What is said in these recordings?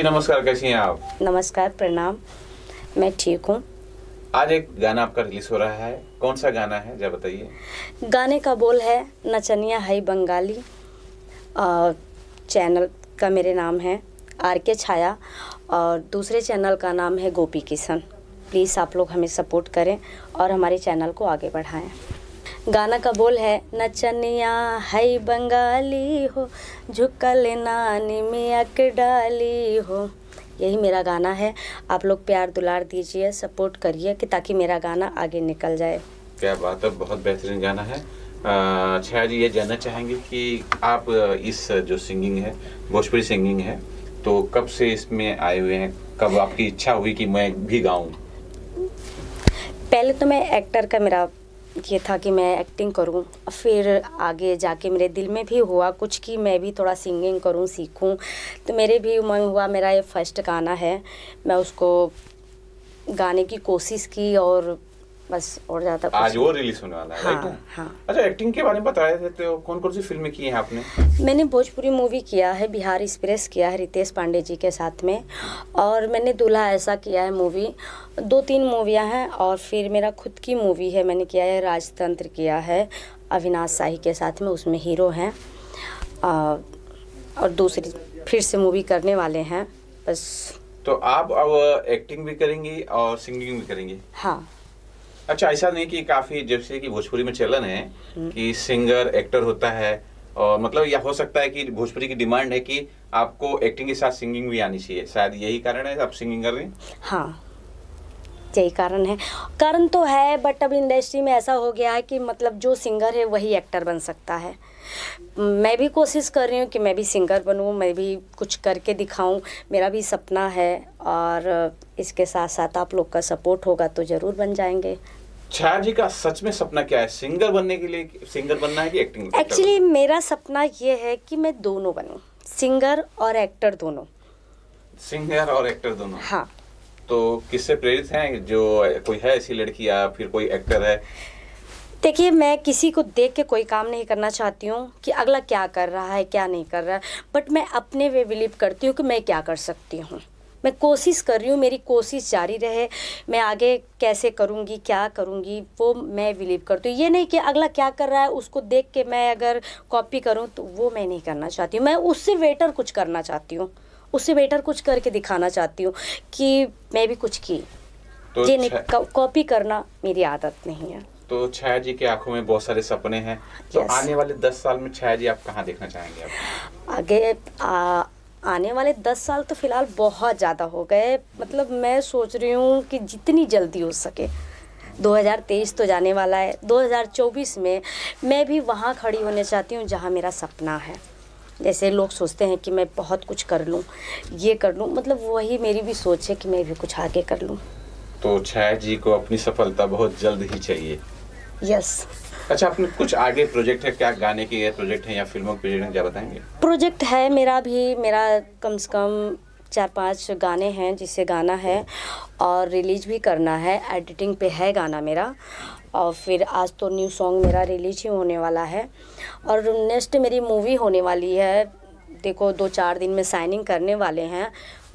नमस्कार, कैसी हैं आप? नमस्कार, प्रणाम। मैं ठीक हूँ। आज एक गाना आपका रिलीज हो रहा है, कौन सा गाना है जरा बताइए। गाने का बोल है नचनिया है बंगाली। चैनल का मेरे नाम है RK छाया और दूसरे चैनल का नाम है गोपी किशन। प्लीज़ आप लोग हमें सपोर्ट करें और हमारे चैनल को आगे बढ़ाएं। गाना का बोल है नचनिया है बंगाली हो, झुकल नानी में अक डाली हो। यही मेरा गाना है। आप लोग प्यार दुलार दीजिए, सपोर्ट करिए कि ताकि मेरा गाना आगे निकल जाए। क्या बात है, बहुत बेहतरीन गाना है। छाया जी, ये जानना चाहेंगे कि आप इस जो सिंगिंग है, भोजपुरी सिंगिंग है, तो कब से इसमें आए हुए हैं? कब आपकी इच्छा हुई कि मैं भी गाऊं? पहले तो मैं एक्टर का मेरा ये था कि मैं एक्टिंग करूं, फिर आगे जाके मेरे दिल में भी हुआ कुछ कि मैं भी थोड़ा सिंगिंग करूं, सीखूं। तो मेरे भी मन हुआ, मेरा ये फर्स्ट गाना है, मैं उसको गाने की कोशिश की और बस, और ज़्यादा आज वो रिलीज होने वाला है, हाँ, राइट? हाँ। अच्छा, एक्टिंग के बारे में बता रहे थे, तो कौन कौन सी फिल्में की हैं आपने? मैंने भोजपुरी मूवी किया है, बिहार एक्सप्रेस किया है रितेश पांडे जी के साथ में, और मैंने दूल्हा ऐसा किया है मूवी। 2-3 मूवियाँ हैं और फिर मेरा खुद की मूवी है, मैंने किया है राजतंत्र किया है अविनाश शाही के साथ में, उसमें हीरो हैं। और दूसरी फिर से मूवी करने वाले हैं बस। तो आप अब एक्टिंग भी करेंगी और सिंगिंग भी करेंगी? हाँ। अच्छा, ऐसा नहीं कि काफी जैसे कि भोजपुरी में चलन है कि सिंगर एक्टर होता है, और मतलब यह हो सकता है कि भोजपुरी की डिमांड है कि आपको एक्टिंग के साथ सिंगिंग भी आनी चाहिए, शायद यही कारण है आप सिंगिंग कर रही हैं? हाँ, यही कारण है। कारण तो है, बट अब इंडस्ट्री में ऐसा हो गया है कि मतलब जो सिंगर है वही एक्टर बन सकता है। मैं भी कोशिश कर रही हूँ कि मैं भी सिंगर बनूँ, मैं भी कुछ करके दिखाऊँ, मेरा भी सपना है। और इसके साथ साथ आप लोग का सपोर्ट होगा तो ज़रूर बन जाएंगे। छाया जी का सच में सपना क्या है? सिंगर बनने के लिए सिंगर बनना है कि एक्टिंग? एक्चुअली मेरा सपना ये है कि मैं दोनों बनूँ, सिंगर और एक्टर दोनों। सिंगर और एक्टर दोनों? हाँ। तो किससे प्रेरित हैं? जो कोई है ऐसी लड़की या फिर कोई एक्टर है? देखिए, मैं किसी को देख के कोई काम नहीं करना चाहती हूँ कि अगला क्या कर रहा है क्या नहीं कर रहा है, बट मैं अपने वे बिलीव करती हूँ कि मैं क्या कर सकती हूँ। मैं कोशिश कर रही हूँ, मेरी कोशिश जारी रहे। मैं आगे कैसे करूँगी, क्या करूँगी, वो मैं बिलीव करती हूँ। ये नहीं कि अगला क्या कर रहा है उसको देख के मैं अगर कॉपी करूँ, तो वो मैं नहीं करना चाहती हूँ। मैं उससे बेटर कुछ करना चाहती हूँ, उससे बेटर कुछ करके दिखाना चाहती हूँ कि मैं भी कुछ की। तो ये नहीं, कॉपी करना मेरी आदत नहीं है। तो छाया जी की आंखों में बहुत सारे सपने हैं, तो Yes. आने वाले 10 साल में छाया जी आप कहाँ देखना चाहेंगे? आप आगे आने वाले 10 साल तो फ़िलहाल बहुत ज़्यादा हो गए। मतलब मैं सोच रही हूँ कि जितनी जल्दी हो सके, 2023 तो जाने वाला है, 2024 में मैं भी वहाँ खड़ी होने चाहती हूँ जहाँ मेरा सपना है। जैसे लोग सोचते हैं कि मैं बहुत कुछ कर लूँ, ये कर लूँ, मतलब वही मेरी भी सोच है कि मैं भी कुछ आगे कर लूँ। तो छाया जी को अपनी सफलता बहुत जल्द ही चाहिए। यस। अच्छा, अपने कुछ आगे प्रोजेक्ट है क्या? गाने के प्रोजेक्ट हैं या फिल्मों के प्रोजेक्ट हैं, क्या बताएंगे? प्रोजेक्ट है मेरा भी, मेरा कम से कम 4-5 गाने हैं जिसे गाना है और रिलीज भी करना है। एडिटिंग पे है गाना मेरा, और फिर आज तो न्यू सॉन्ग मेरा रिलीज ही होने वाला है। और नेक्स्ट मेरी मूवी होने वाली है। देखो, 2-4 दिन में साइनिंग करने वाले हैं।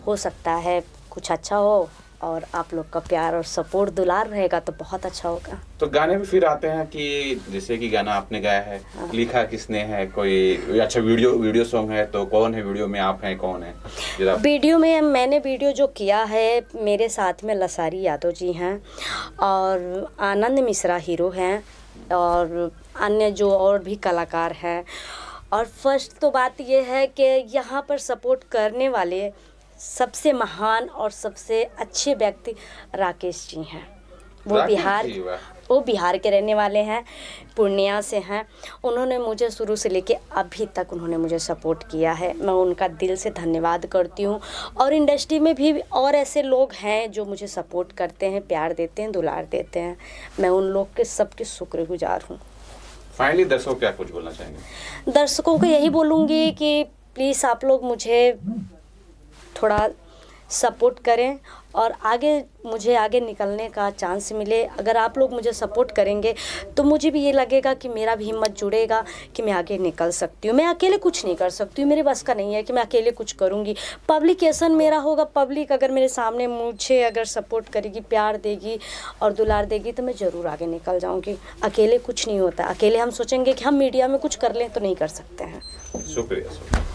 हो सकता है कुछ अच्छा हो, और आप लोग का प्यार और सपोर्ट दुलार रहेगा तो बहुत अच्छा होगा। तो गाने भी फिर आते हैं कि जैसे कि गाना आपने गाया है, हाँ। लिखा किसने है? कोई अच्छा वीडियो सॉन्ग है, तो कौन है वीडियो में? आप हैं, कौन है जरा? वीडियो में मैंने वीडियो जो किया है, मेरे साथ में लसारी यादव जी हैं और आनंद मिश्रा हीरो हैं, और अन्य जो और भी कलाकार हैं। और फर्स्ट तो बात ये है कि यहाँ पर सपोर्ट करने वाले सबसे महान और सबसे अच्छे व्यक्ति राकेश जी हैं। वो बिहार के रहने वाले हैं, पूर्णिया से हैं। उन्होंने मुझे शुरू से लेके अभी तक उन्होंने मुझे सपोर्ट किया है, मैं उनका दिल से धन्यवाद करती हूँ। और इंडस्ट्री में भी और ऐसे लोग हैं जो मुझे सपोर्ट करते हैं, प्यार देते हैं, दुलार देते हैं। मैं उन लोग के सबके शुक्रगुजार हूँ। फाइनली दर्शकों को क्या कुछ बोलना चाहेंगे? दर्शकों को यही बोलूँगी कि प्लीज़ आप लोग मुझे थोड़ा सपोर्ट करें और आगे मुझे आगे निकलने का चांस मिले। अगर आप लोग मुझे सपोर्ट करेंगे तो मुझे भी ये लगेगा कि मेरा भी हिम्मत जुड़ेगा कि मैं आगे निकल सकती हूँ। मैं अकेले कुछ नहीं कर सकती हूँ, मेरे बस का नहीं है कि मैं अकेले कुछ करूँगी। पब्लिकेशन मेरा होगा, पब्लिक अगर मेरे सामने मुझे अगर सपोर्ट करेगी, प्यार देगी और दुलार देगी तो मैं ज़रूर आगे निकल जाऊँगी। अकेले कुछ नहीं होता, अकेले हम सोचेंगे कि हम मीडिया में कुछ कर लें तो नहीं कर सकते हैं। शुक्रिया।